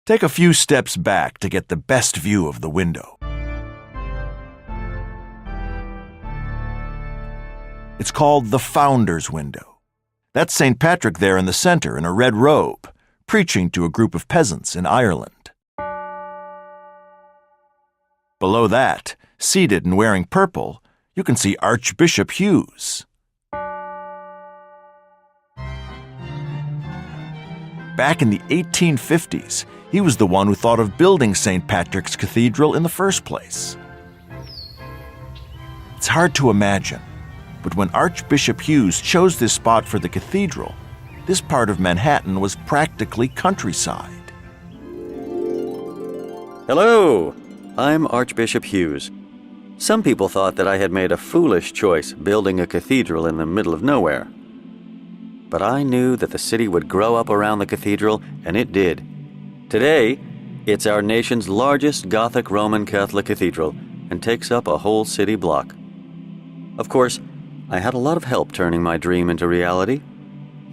Take a few steps back to get the best view of the window. It's called the Founder's Window. That's St. Patrick there in the center in a red robe, preaching to a group of peasants in Ireland. Below that, seated and wearing purple, you can see Archbishop Hughes. Back in the 1850s, he was the one who thought of building St. Patrick's Cathedral in the first place. It's hard to imagine, but when Archbishop Hughes chose this spot for the cathedral, this part of Manhattan was practically countryside. Hello, I'm Archbishop Hughes. Some people thought that I had made a foolish choice building a cathedral in the middle of nowhere. But I knew that the city would grow up around the cathedral, and it did. Today, it's our nation's largest Gothic Roman Catholic cathedral and takes up a whole city block. Of course, I had a lot of help turning my dream into reality.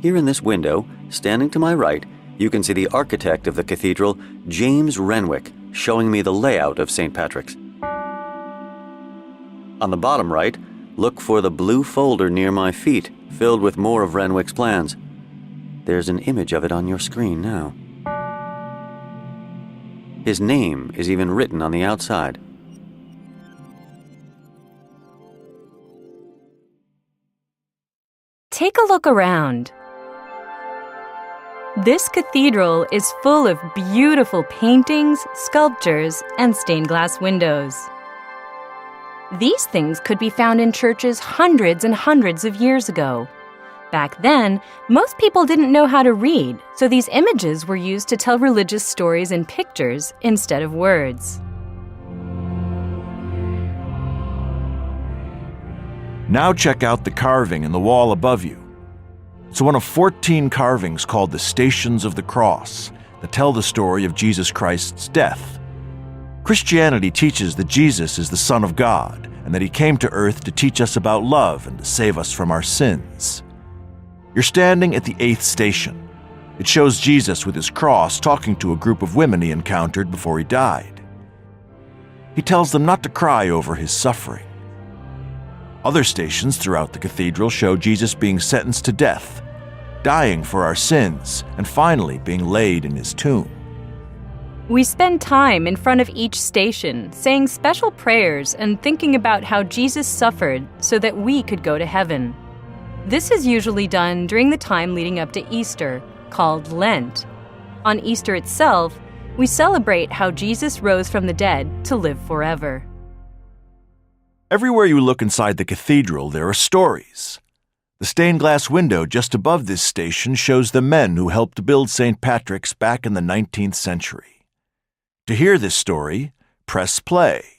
Here in this window, standing to my right, you can see the architect of the cathedral, James Renwick, showing me the layout of St. Patrick's. On the bottom right, look for the blue folder near my feet, filled with more of Renwick's plans. There's an image of it on your screen now. His name is even written on the outside. Take a look around. This cathedral is full of beautiful paintings, sculptures, and stained glass windows. These things could be found in churches hundreds and hundreds of years ago. Back then, most people didn't know how to read, so these images were used to tell religious stories in pictures instead of words. Now check out the carving in the wall above you. It's one of 14 carvings called the Stations of the Cross that tell the story of Jesus Christ's death. Christianity teaches that Jesus is the Son of God and that he came to earth to teach us about love and to save us from our sins. You're standing at the 8th station. It shows Jesus with his cross talking to a group of women he encountered before he died. He tells them not to cry over his suffering. Other stations throughout the cathedral show Jesus being sentenced to death, dying for our sins, and finally being laid in his tomb. We spend time in front of each station saying special prayers and thinking about how Jesus suffered so that we could go to heaven. This is usually done during the time leading up to Easter, called Lent. On Easter itself, we celebrate how Jesus rose from the dead to live forever. Everywhere you look inside the cathedral, there are stories. The stained glass window just above this station shows the men who helped build St. Patrick's back in the 19th century. To hear this story, press play.